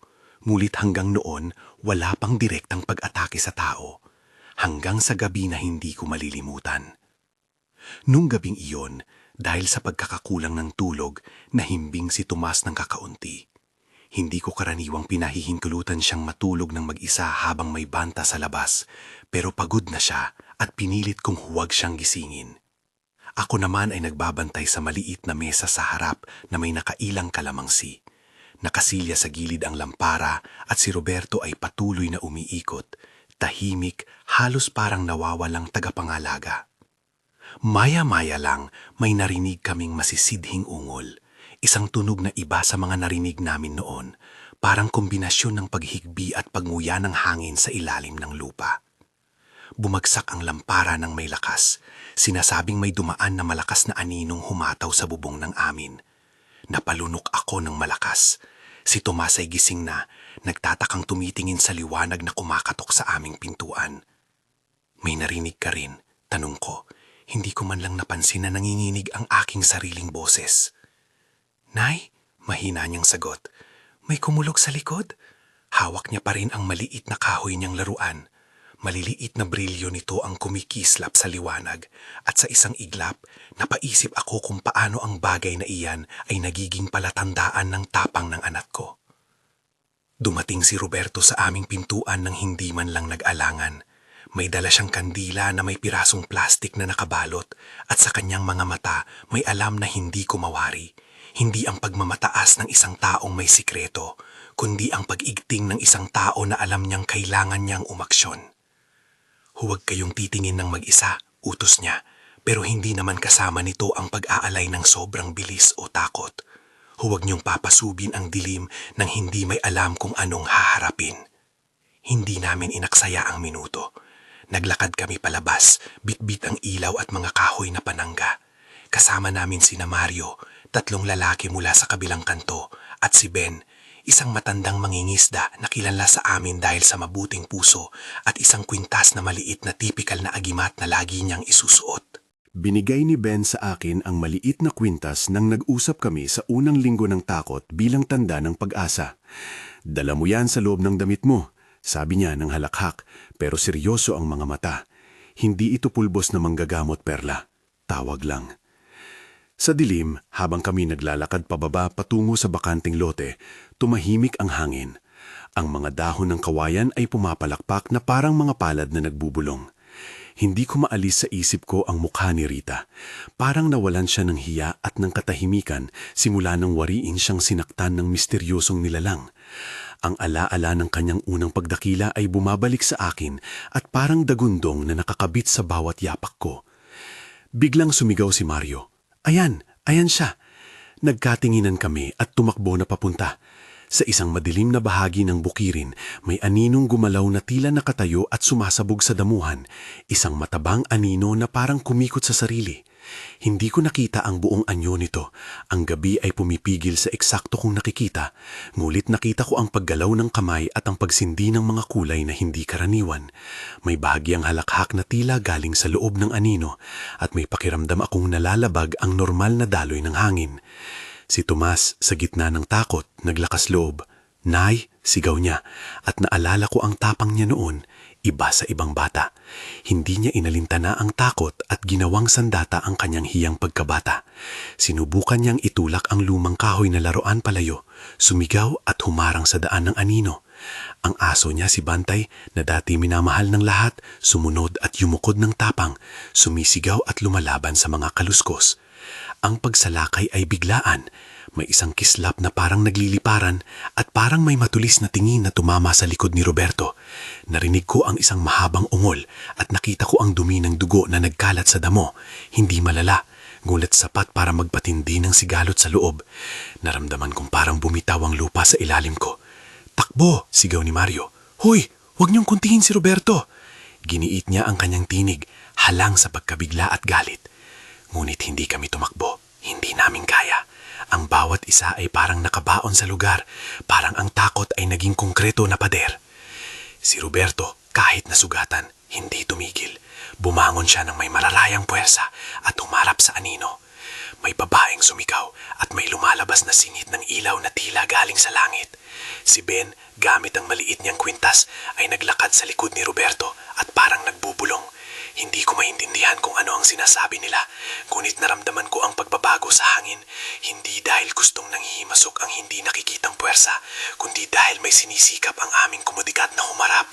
Ngunit hanggang noon, wala pang direktang pag-atake sa tao. Hanggang sa gabi na hindi ko malilimutan. Nung gabing iyon, dahil sa pagkakakulang ng tulog, nahimbing si Tomas ng kakaunti. Hindi ko karaniwang pinahihintulutan siyang matulog ng mag-isa habang may banta sa labas, pero pagod na siya at pinilit kong huwag siyang gisingin. Ako naman ay nagbabantay sa maliit na mesa sa harap na may nakailang kalamangsi. Nakasilya sa gilid ang lampara at si Roberto ay patuloy na umiikot, tahimik, halos parang nawawalang tagapangalaga. Maya-maya lang may narinig kaming masisidhing ungol, isang tunog na iba sa mga narinig namin noon, parang kombinasyon ng paghigbi at pagnguya ng hangin sa ilalim ng lupa. Bumagsak ang lampara ng may lakas, sinasabing may dumaan na malakas na aninong humataw sa bubong ng amin. Napalunok ako ng malakas. Si Tomas ay gising na, nagtatakang tumitingin sa liwanag na kumakatok sa aming pintuan. May narinig ka rin, tanong ko. Hindi ko man lang napansin na nanginginig ang aking sariling boses. Nay, mahina niyang sagot. May kumulog sa likod. Hawak niya pa rin ang maliit na kahoy niyang laruan. Maliliit na brilyo nito ang kumikislap sa liwanag at sa isang iglap, napaisip ako kung paano ang bagay na iyan ay nagiging palatandaan ng tapang ng anak ko. Dumating si Roberto sa aming pintuan nang hindi man lang nag-alangan. May dala siyang kandila na may pirasong plastik na nakabalot at sa kanyang mga mata may alam na hindi ko mawari. Hindi ang pagmamataas ng isang taong may sikreto, kundi ang pag-igting ng isang tao na alam niyang kailangan niyang umaksyon. Huwag kayong titingin ng mag-isa, utos niya, pero hindi naman kasama nito ang pag-aalay ng sobrang bilis o takot. Huwag niyong papasubin ang dilim nang hindi may alam kung anong haharapin. Hindi namin inaksaya ang minuto. Naglakad kami palabas, bitbit ang ilaw at mga kahoy na panangga. Kasama namin sina Mario, 3 lalaki mula sa kabilang kanto, at si Ben, isang matandang mangingisda na kilala sa amin dahil sa mabuting puso at isang kwintas na maliit na tipikal na agimat na lagi niyang isusuot. Binigay ni Ben sa akin ang maliit na kwintas nang nag-usap kami sa unang linggo ng takot bilang tanda ng pag-asa. Dala mo yan sa loob ng damit mo, sabi niya ng halakhak, pero seryoso ang mga mata. Hindi ito pulbos na manggagamot, Perla. Tawag lang. Sa dilim, habang kami naglalakad pababa patungo sa bakanting lote, tumahimik ang hangin. Ang mga dahon ng kawayan ay pumapalakpak na parang mga palad na nagbubulong. Hindi ko maalis sa isip ko ang mukha ni Rita. Parang nawalan siya ng hiya at ng katahimikan simula nang wariin siyang sinaktan ng misteryosong nilalang. Ang ala-ala ng kanyang unang pagdakila ay bumabalik sa akin at parang dagundong na nakakabit sa bawat yapak ko. Biglang sumigaw si Mario. Ayan, ayan siya. Nagkatinginan kami at tumakbo na papunta. Sa isang madilim na bahagi ng bukirin, may aninong gumalaw na tila nakatayo at sumasabog sa damuhan. Isang matabang anino na parang kumikot sa sarili. Hindi ko nakita ang buong anyo nito. Ang gabi ay pumipigil sa eksakto kong nakikita, ngulit nakita ko ang paggalaw ng kamay at ang pagsindi ng mga kulay na hindi karaniwan. May bahagyang halakhak na tila galing sa loob ng anino at may pakiramdam akong nalalabag ang normal na daloy ng hangin. Si Tomas, sa gitna ng takot, naglakas loob. "Nay," sigaw niya, at naalala ko ang tapang niya noon. Iba sa ibang bata. Hindi niya inalintana ang takot at ginawang sandata ang kanyang hiyang pagkabata. Sinubukan niyang itulak ang lumang kahoy na laruan palayo, sumigaw at humarang sa daan ng anino. Ang aso niya, si Bantay, na dati minamahal ng lahat, sumunod at yumukod ng tapang, sumisigaw at lumalaban sa mga kaluskos. Ang pagsalakay ay biglaan. May isang kislap na parang nagliliparan at parang may matulis na tingin na tumama sa likod ni Roberto. Narinig ko ang isang mahabang ungol at nakita ko ang dumi ng dugo na nagkalat sa damo. Hindi malala, ngunit sapat para magpatindi ng sigalot sa loob. Naramdaman kong parang bumitaw ang lupa sa ilalim ko. "Takbo!" sigaw ni Mario. "Hoy, huwag niyong kuntihin si Roberto!" Giniit niya ang kanyang tinig, halang sa pagkabigla at galit. Ngunit hindi kami tumakbo. Hindi namin kaya. Ang bawat isa ay parang nakabaon sa lugar, parang ang takot ay naging konkreto na pader. Si Roberto, kahit nasugatan, hindi tumigil. Bumangon siya ng may malalayang puwersa at humarap sa anino. May babaeng sumigaw at may lumalabas na singit ng ilaw na tila galing sa langit. Si Ben, gamit ang maliit niyang kwintas, ay naglakad sa likod ni Roberto at parang nagbubulong. Hindi ko maintindihan kung ano ang sinasabi nila, ngunit naramdaman ko ang pagbabago sa hangin. Hindi dahil gustong nanghihimasok ang hindi nakikitang puwersa, kundi dahil may sinisikap ang aming komunikat na humarap.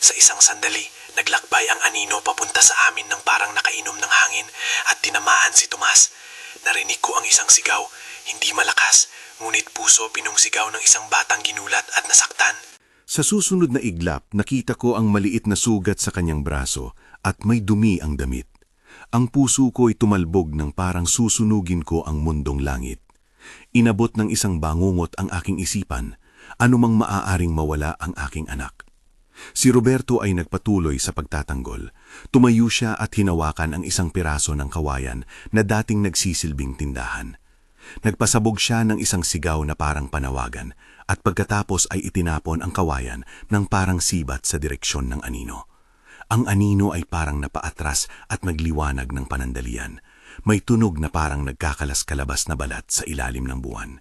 Sa isang sandali, naglakbay ang anino papunta sa amin ng parang nakainom ng hangin at tinamaan si Tomas. Narinig ko ang isang sigaw, hindi malakas, ngunit puso pinungsigaw ng isang batang ginulat at nasaktan. Sa susunod na iglap, nakita ko ang maliit na sugat sa kanyang braso at may dumi ang damit. Ang puso ko ay tumalbog ng parang susunugin ko ang mundong langit. Inabot ng isang bangungot ang aking isipan, anumang maaaring mawala ang aking anak. Si Roberto ay nagpatuloy sa pagtatanggol. Tumayo siya at hinawakan ang isang piraso ng kawayan na dating nagsisilbing tindahan. Nagpasabog siya ng isang sigaw na parang panawagan at pagkatapos ay itinapon ang kawayan ng parang sibat sa direksyon ng anino. Ang anino ay parang napaatras at nagliwanag ng panandalian. May tunog na parang nagkakalas-kalabas na balat sa ilalim ng buwan.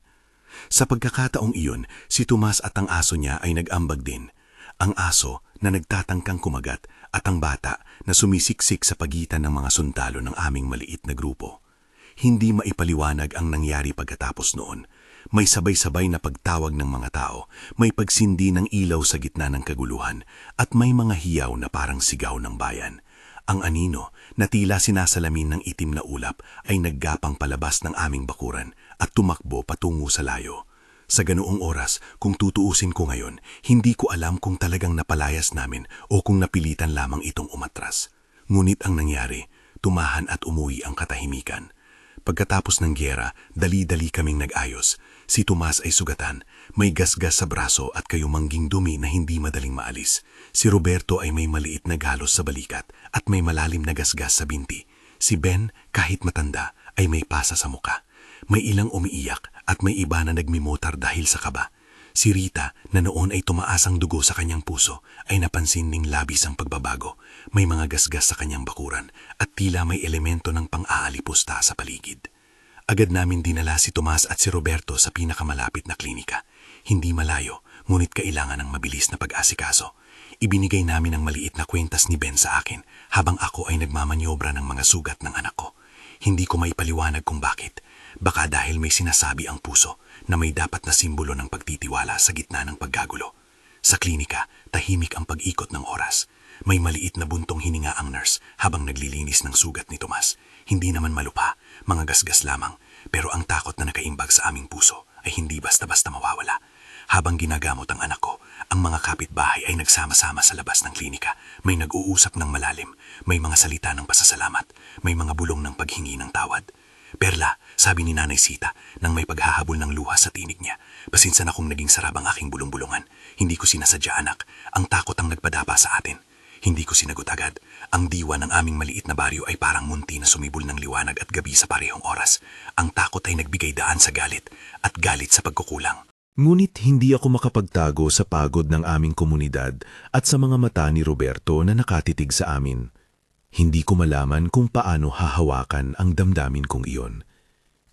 Sa pagkakataong iyon, si Tomas at ang aso niya ay nag-ambag din. Ang aso na nagtatangkang kumagat at ang bata na sumisiksik sa pagitan ng mga sundalo ng aming maliit na grupo. Hindi maipaliwanag ang nangyari pagkatapos noon. May sabay-sabay na pagtawag ng mga tao, may pagsindi ng ilaw sa gitna ng kaguluhan, at may mga hiyaw na parang sigaw ng bayan. Ang anino, na tila sinasalamin ng itim na ulap, ay naggapang palabas ng aming bakuran at tumakbo patungo sa layo. Sa ganoong oras, kung tutuusin ko ngayon, hindi ko alam kung talagang napalayas namin o kung napilitan lamang itong umatras. Ngunit ang nangyari, tumahan at umuwi ang katahimikan. Pagkatapos ng gyera, dali-dali kaming nag-ayos. Si Tomas ay sugatan, may gasgas sa braso at kayumangging dumi na hindi madaling maalis. Si Roberto ay may maliit na galos sa balikat at may malalim na gasgas sa binti. Si Ben, kahit matanda, ay may pasa sa muka. May ilang umiiyak at may iba na nagmimotar dahil sa kaba. Si Rita, na noon ay tumaas ang dugo sa kanyang puso, ay napansin ning labis ang pagbabago. May mga gasgas sa kanyang bakuran at tila may elemento ng pang-aalipusta sa paligid. Agad namin dinala si Tomas at si Roberto sa pinakamalapit na klinika. Hindi malayo, ngunit kailangan ng mabilis na pag-asikaso. Ibinigay namin ang maliit na kwentas ni Ben sa akin habang ako ay nagmamanyobra ng mga sugat ng anak ko. Hindi ko maipaliwanag kung bakit. Baka dahil may sinasabi ang puso na may dapat na simbolo ng pagtitiwala sa gitna ng paggagulo. Sa klinika, tahimik ang pag-ikot ng oras. May maliit na buntong hininga ang nurse habang naglilinis ng sugat ni Tomas. Hindi naman malupa, mga gasgas lamang, pero ang takot na nakaimbag sa aming puso ay hindi basta-basta mawawala. Habang ginagamot ang anak ko, ang mga kapitbahay ay nagsama-sama sa labas ng klinika. May nag-uusap ng malalim, may mga salita ng pasasalamat, may mga bulong ng paghingi ng tawad. "Perla," sabi ni Nanay Sita nang may paghahabol ng luha sa tinig niya. "Pasensya na kung naging sarap ang aking bulong-bulungan. Hindi ko sinasadya, anak. Ang takot ang nagpadapa sa atin." Hindi ko sinagot agad. Ang diwa ng aming maliit na baryo ay parang munti na sumibol ng liwanag at gabi sa parehong oras. Ang takot ay nagbigay daan sa galit at galit sa pagkukulang. Ngunit hindi ako makapagtago sa pagod ng aming komunidad at sa mga mata ni Roberto na nakatitig sa amin. Hindi ko malaman kung paano hahawakan ang damdamin kong iyon.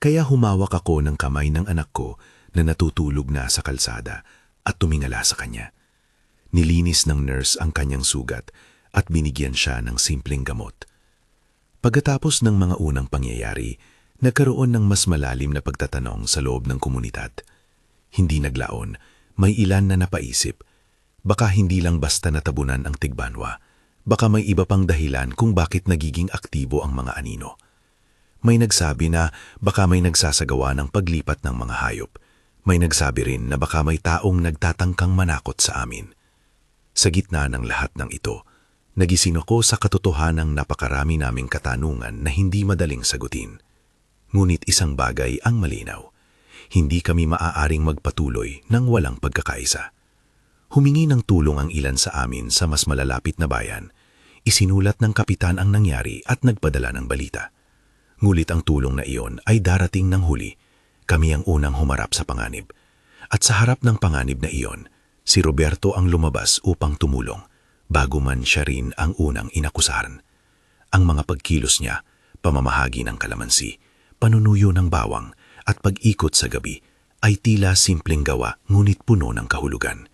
Kaya humawak ako ng kamay ng anak ko na natutulog na sa kalsada at tumingala sa kanya. Nilinis ng nurse ang kanyang sugat at binigyan siya ng simpleng gamot. Pagkatapos ng mga unang pangyayari, nagkaroon ng mas malalim na pagtatanong sa loob ng komunidad. Hindi naglaon, may ilan na napaisip. Baka hindi lang basta natabunan ang tigbanwa. Baka may iba pang dahilan kung bakit nagiging aktibo ang mga anino. May nagsabi na baka may nagsasagawa ng paglipat ng mga hayop. May nagsabi rin na baka may taong nagtatangkang manakot sa amin. Sa gitna ng lahat ng ito, nagising ako sa katotohanang napakarami naming katanungan na hindi madaling sagutin. Ngunit isang bagay ang malinaw. Hindi kami maaaring magpatuloy nang walang pagkakaisa. Humingi ng tulong ang ilan sa amin sa mas malalapit na bayan. Isinulat ng kapitan ang nangyari at nagpadala ng balita. Ngulit ang tulong na iyon ay darating ng huli. Kami ang unang humarap sa panganib. At sa harap ng panganib na iyon, si Roberto ang lumabas upang tumulong, bago man siya rin ang unang inakusahan. Ang mga pagkilos niya, pamamahagi ng kalamansi, panunuyo ng bawang, at pag-ikot sa gabi ay tila simpleng gawa ngunit puno ng kahulugan.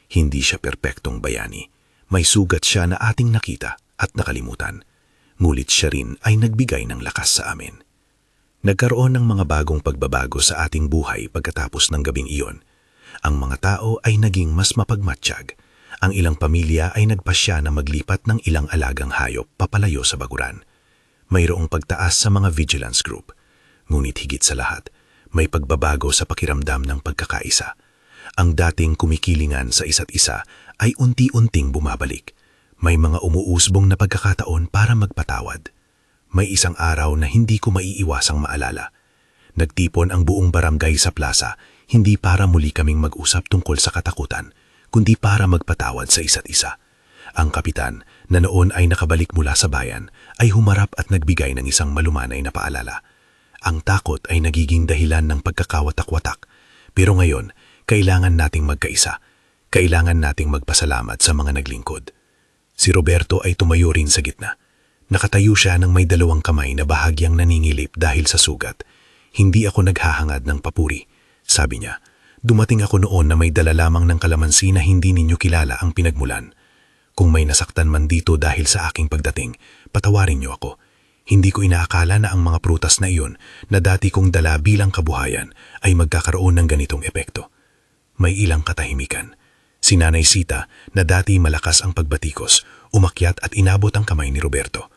Hindi siya perpektong bayani. May sugat siya na ating nakita at nakalimutan. Ngulit siya rin ay nagbigay ng lakas sa amin. Nagkaroon ng mga bagong pagbabago sa ating buhay pagkatapos ng gabing iyon. Ang mga tao ay naging mas mapagmatsyag. Ang ilang pamilya ay nagpasya na maglipat ng ilang alagang hayop papalayo sa baguran. Mayroong pagtaas sa mga vigilance group. Ngunit higit sa lahat, may pagbabago sa pakiramdam ng pagkakaisa. Ang dating kumikilingan sa isa't isa ay unti-unting bumabalik. May mga umuusbong na pagkakataon para magpatawad. May isang araw na hindi ko maiiwasang maalala. Nagtipon ang buong barangay sa plaza, hindi para muli kaming mag-usap tungkol sa katakutan, kundi para magpatawad sa isa't isa. Ang kapitan, na noon ay nakabalik mula sa bayan, ay humarap at nagbigay ng isang malumanay na paalala. Ang takot ay nagiging dahilan ng pagkakawatak-watak. Pero ngayon, kailangan nating magkaisa. Kailangan nating magpasalamat sa mga naglingkod. Si Roberto ay tumayo rin sa gitna. Nakatayo siya ng may dalawang kamay na bahagyang naningilip dahil sa sugat. Hindi ako naghahangad ng papuri. Sabi niya, dumating ako noon na may dala lamang ng kalamansi na hindi ninyo kilala ang pinagmulan. Kung may nasaktan man dito dahil sa aking pagdating, patawarin niyo ako. Hindi ko inaakala na ang mga prutas na iyon na dati kong dala bilang kabuhayan ay magkakaroon ng ganitong epekto. May ilang katahimikan. Si Nanay Sita, na dati malakas ang pagbatikos, umakyat at inabot ang kamay ni Roberto.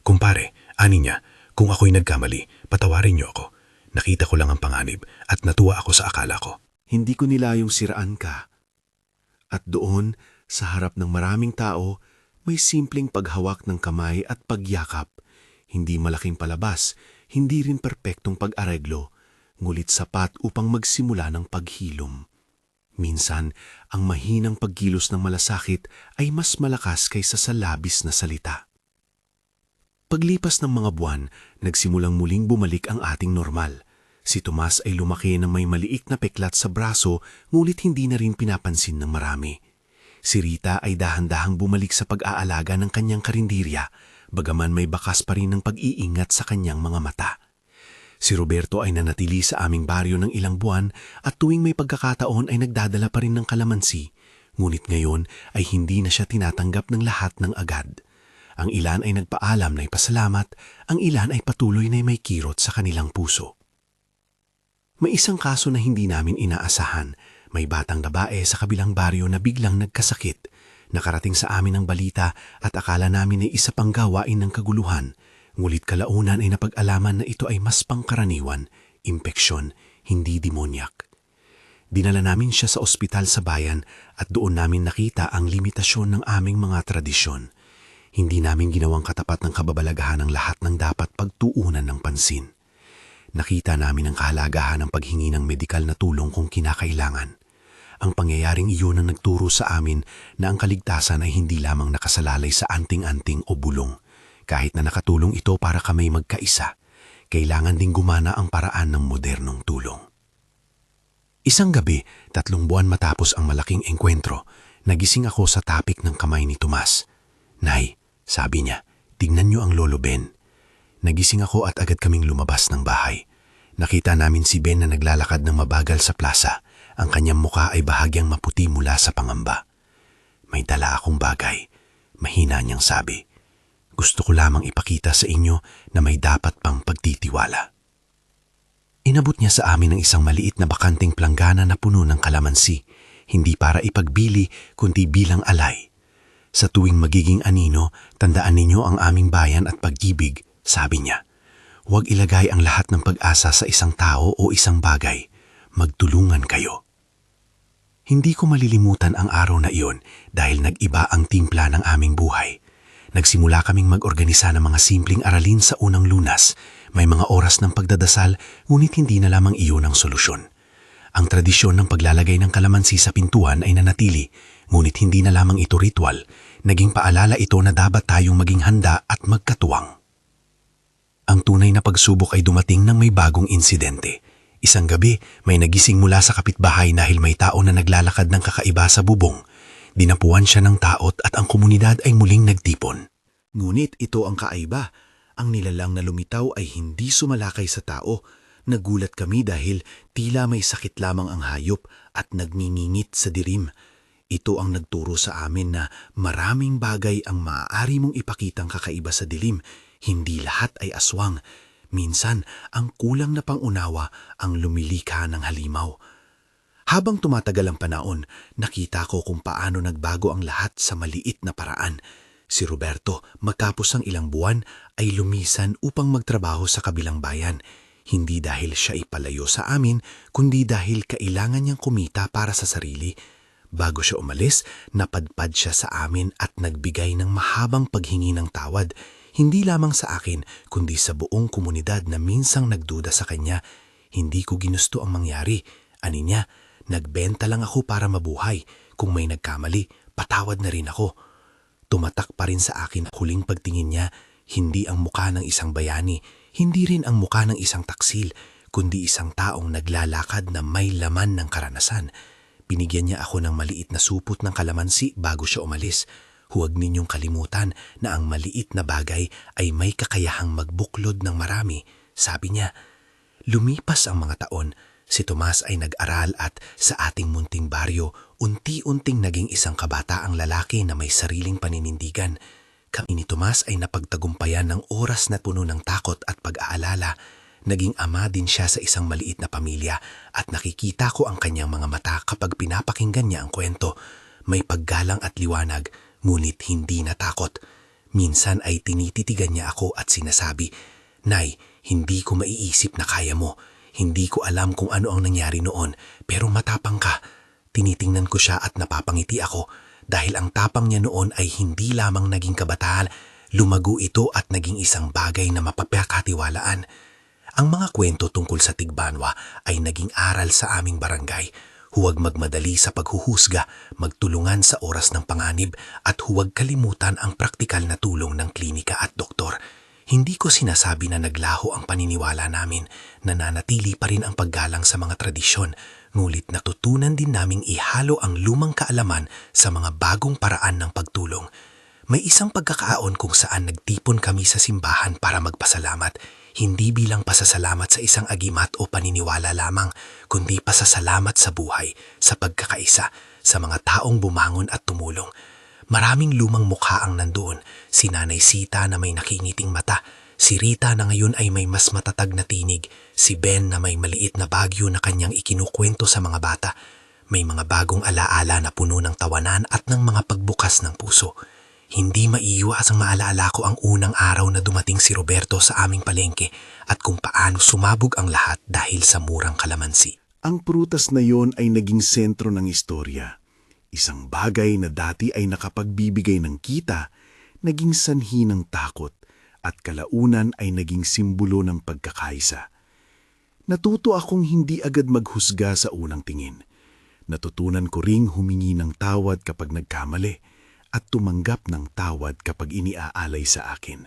Kumpare, ani niya, kung ako'y nagkamali, patawarin niyo ako. Nakita ko lang ang panganib at natuwa ako sa akala ko. Hindi ko nilayong siraan ka. At doon, sa harap ng maraming tao, may simpleng paghawak ng kamay at pagyakap. Hindi malaking palabas, hindi rin perpektong pag-areglo, ngulit sapat upang magsimula ng paghilom. Minsan, ang mahinang pagkilos ng malasakit ay mas malakas kaysa sa labis na salita. Paglipas ng mga buwan, nagsimulang muling bumalik ang ating normal. Si Tomas ay lumaki na may maliit na peklat sa braso, ngunit hindi na rin pinapansin ng marami. Si Rita ay dahan-dahang bumalik sa pag-aalaga ng kanyang karinderya, bagaman may bakas pa rin ng pag-iingat sa kanyang mga mata. Si Roberto ay nanatili sa aming baryo ng ilang buwan at tuwing may pagkakataon ay nagdadala pa rin ng kalamansi, ngunit ngayon ay hindi na siya tinatanggap ng lahat ng agad. Ang ilan ay nagpaalam na ipasalamat, ang ilan ay patuloy na may kirot sa kanilang puso. May isang kaso na hindi namin inaasahan. May batang babae sa kabilang baryo na biglang nagkasakit. Nakarating sa amin ang balita at akala namin ay isa pang gawain ng kaguluhan. Ngulit kalaunan ay napag-alaman na ito ay mas pangkaraniwan, impeksyon, hindi demonyak. Dinala namin siya sa ospital sa bayan at doon namin nakita ang limitasyon ng aming mga tradisyon. Hindi namin ginawang katapat ng kababalaghan ang lahat ng dapat pagtuunan ng pansin. Nakita namin ang kahalagahan ng paghingi ng medikal na tulong kung kinakailangan. Ang pangyayaring iyon ang nagturo sa amin na ang kaligtasan ay hindi lamang nakasalalay sa anting-anting o bulong. Kahit na nakatulong ito para kami magkaisa, kailangan ding gumana ang paraan ng modernong tulong. Isang gabi, 3 buwan matapos ang malaking engkwentro, nagising ako sa tapik ng kamay ni Tomas. "Nay," sabi niya, "tignan niyo ang Lolo Ben." Nagising ako at agad kaming lumabas ng bahay. Nakita namin si Ben na naglalakad ng mabagal sa plaza. Ang kanyang muka ay bahagyang maputi mula sa pangamba. "May dala akong bagay," mahina niyang sabi. "Gusto ko lamang ipakita sa inyo na may dapat pang pagtitiwala." Inabot niya sa amin ang isang maliit na bakanting planggana na puno ng kalamansi, hindi para ipagbili kundi bilang alay. "Sa tuwing magiging anino, tandaan ninyo ang aming bayan at pag-ibig," sabi niya. "Huwag ilagay ang lahat ng pag-asa sa isang tao o isang bagay. Magtulungan kayo." Hindi ko malilimutan ang araw na iyon dahil nag-iba ang timpla ng aming buhay. Nagsimula kaming mag-organisa ng mga simpleng aralin sa unang lunas. May mga oras ng pagdadasal, ngunit hindi na lamang iyon ang solusyon. Ang tradisyon ng paglalagay ng kalamansi sa pintuan ay nanatili, ngunit hindi na lamang ito ritual. Naging paalala ito na dapat tayong maging handa at magkatuwang. Ang tunay na pagsubok ay dumating nang may bagong insidente. Isang gabi, may nagising mula sa kapitbahay dahil may tao na naglalakad ng kakaiba sa bubong. Dinapuan siya ng taot at ang komunidad ay muling nagtipon. Ngunit ito ang kaiba. Ang nilalang na lumitaw ay hindi sumalakay sa tao. Nagulat kami dahil tila may sakit lamang ang hayop at nagniningit sa dirim. Ito ang nagturo sa amin na maraming bagay ang maaari mong ipakitang kakaiba sa dilim. Hindi lahat ay aswang. Minsan, ang kulang na pangunawa ang lumilikha ng halimaw. Habang tumatagal ang panahon, nakita ko kung paano nagbago ang lahat sa maliit na paraan. Si Roberto, magkapos ang ilang buwan, ay lumisan upang magtrabaho sa kabilang bayan. Hindi dahil siya ipalayo sa amin, kundi dahil kailangan niyang kumita para sa sarili. Bago siya umalis, napadpad siya sa amin at nagbigay ng mahabang paghingi ng tawad. Hindi lamang sa akin, kundi sa buong komunidad na minsang nagduda sa kanya. Hindi ko ginusto ang mangyari. Ani niya, nagbenta lang ako para mabuhay. Kung may nagkamali, patawad na rin ako. Tumatak pa rin sa akin huling pagtingin niya, hindi ang mukha ng isang bayani, hindi rin ang mukha ng isang taksil, kundi isang taong naglalakad na may laman ng karanasan. Binigyan niya ako ng maliit na supot ng kalamansi bago siya umalis. "Huwag ninyong kalimutan na ang maliit na bagay ay may kakayahang magbuklod ng marami," sabi niya. Lumipas ang mga taon, si Tomas ay nag-aral at sa ating munting baryo, unti-unting naging isang kabataang lalaki na may sariling paninindigan. Kami ni Tomas ay napagtagumpayan ng oras na puno ng takot at pag-aalala. Naging ama din siya sa isang maliit na pamilya at nakikita ko ang kanyang mga mata kapag pinapakinggan niya ang kwento. May paggalang at liwanag, ngunit hindi natakot. Minsan ay tinititigan niya ako at sinasabi, "Nay, hindi ko maiisip na kaya mo. Hindi ko alam kung ano ang nangyari noon, pero matapang ka." Tinitingnan ko siya at napapangiti ako dahil ang tapang niya noon ay hindi lamang naging kabataan, lumago ito at naging isang bagay na mapagkakatiwalaan. Ang mga kwento tungkol sa Tigbanwa ay naging aral sa aming barangay. Huwag magmadali sa paghuhusga, magtulungan sa oras ng panganib at huwag kalimutan ang praktikal na tulong ng klinika at doktor. Hindi ko sinasabi na naglaho ang paniniwala namin, nananatili pa rin ang paggalang sa mga tradisyon, ngulit natutunan din naming ihalo ang lumang kaalaman sa mga bagong paraan ng pagtulong. May isang pagkakataon kung saan nagtipon kami sa simbahan para magpasalamat. Hindi bilang pasasalamat sa isang agimat o paniniwala lamang, kundi pasasalamat sa buhay, sa pagkakaisa, sa mga taong bumangon at tumulong. Maraming lumang mukha ang nandoon, si Nanay Sita na may nakingiting mata, si Rita na ngayon ay may mas matatag na tinig, si Ben na may maliit na bagyo na kanyang ikinukwento sa mga bata. May mga bagong alaala na puno ng tawanan at ng mga pagbukas ng puso. Hindi maiiwasang maalaala ko ang unang araw na dumating si Roberto sa aming palengke at kung paano sumabog ang lahat dahil sa murang kalamansi. Ang prutas na yon ay naging sentro ng istorya. Isang bagay na dati ay nakapagbibigay ng kita, naging sanhi ng takot at kalaunan ay naging simbolo ng pagkakaisa. Natuto akong hindi agad maghusga sa unang tingin. Natutunan ko ring humingi ng tawad kapag nagkamali at tumanggap ng tawad kapag iniaalay sa akin.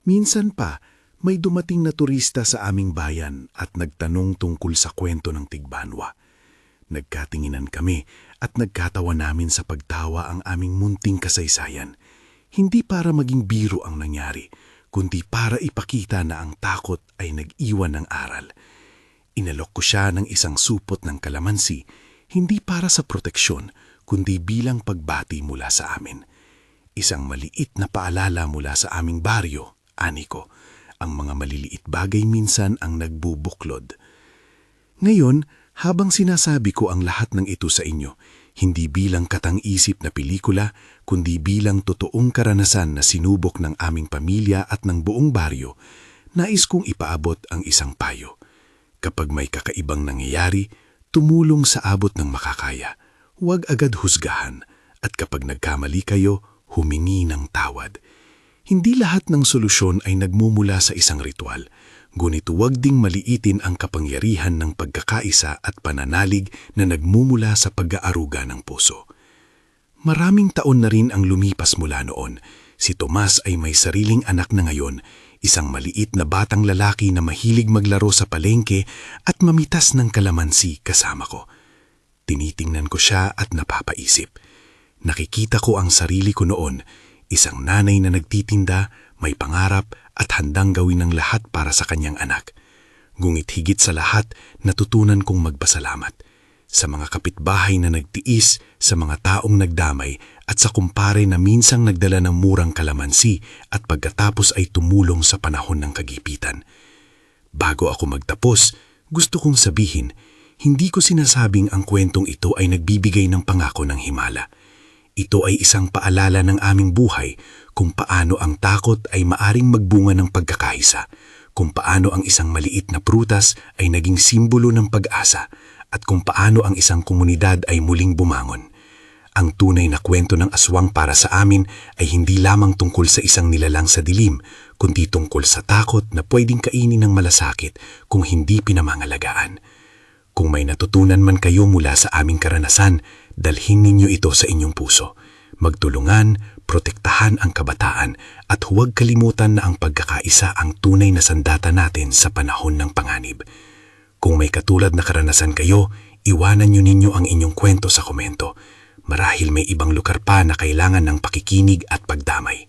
Minsan pa, may dumating na turista sa aming bayan at nagtanong tungkol sa kwento ng Tigbanwa. Nagkatinginan kami at nagkatawa namin sa pagtawa ang aming munting kasaysayan. Hindi para maging biro ang nangyari, kundi para ipakita na ang takot ay nag-iwan ng aral. Inalok ko siya ng isang supot ng kalamansi, hindi para sa proteksyon, kundi bilang pagbati mula sa amin. Isang maliit na paalala mula sa aming baryo, ani ko. Ang mga maliliit bagay minsan ang nagbubuklod. Ngayon, habang sinasabi ko ang lahat ng ito sa inyo, hindi bilang katang-isip na pelikula, kundi bilang totoong karanasan na sinubok ng aming pamilya at ng buong baryo, nais kong ipaabot ang isang payo. Kapag may kakaibang nangyayari, tumulong sa abot ng makakaya. Huwag agad husgahan, at kapag nagkamali kayo, humingi ng tawad. Hindi lahat ng solusyon ay nagmumula sa isang ritual, ngunit huwag ding maliitin ang kapangyarihan ng pagkakaisa at pananalig na nagmumula sa pag-aaruga ng puso. Maraming taon na rin ang lumipas mula noon. Si Tomas ay may sariling anak na ngayon, isang maliit na batang lalaki na mahilig maglaro sa palengke at mamitas ng kalamansi kasama ko. Tinitingnan ko siya at napapaisip. Nakikita ko ang sarili ko noon, isang nanay na nagtitinda, may pangarap at handang gawin ng lahat para sa kanyang anak. Ngunit higit sa lahat, natutunan kong magpasalamat. Sa mga kapitbahay na nagtiis, sa mga taong nagdamay, at sa kumpare na minsang nagdala ng murang kalamansi at pagkatapos ay tumulong sa panahon ng kagipitan. Bago ako magtapos, gusto kong sabihin, hindi ko sinasabing ang kwentong ito ay nagbibigay ng pangako ng himala. Ito ay isang paalala ng aming buhay kung paano ang takot ay maaring magbunga ng pagkakaisa, kung paano ang isang maliit na prutas ay naging simbolo ng pag-asa, at kung paano ang isang komunidad ay muling bumangon. Ang tunay na kwento ng aswang para sa amin ay hindi lamang tungkol sa isang nilalang sa dilim, kundi tungkol sa takot na pwedeng kainin ng malasakit kung hindi pinamangalagaan. Kung may natutunan man kayo mula sa aming karanasan, dalhin ninyo ito sa inyong puso. Magtulungan, protektahan ang kabataan at huwag kalimutan na ang pagkakaisa ang tunay na sandata natin sa panahon ng panganib. Kung may katulad na karanasan kayo, iwanan nyo ninyo ang inyong kwento sa komento. Marahil may ibang lugar pa na kailangan ng pakikinig at pagdamay.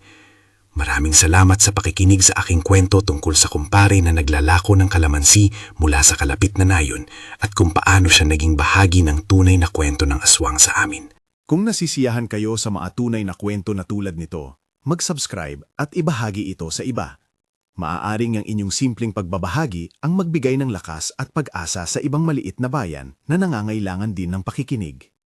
Maraming salamat sa pakikinig sa aking kwento tungkol sa kumpare na naglalako ng kalamansi mula sa kalapit na nayon at kung paano siya naging bahagi ng tunay na kwento ng aswang sa amin. Kung nasisiyahan kayo sa mga tunay na kwento na tulad nito, mag-subscribe at ibahagi ito sa iba. Maaaring ang inyong simpleng pagbabahagi ang magbigay ng lakas at pag-asa sa ibang maliit na bayan na nangangailangan din ng pakikinig.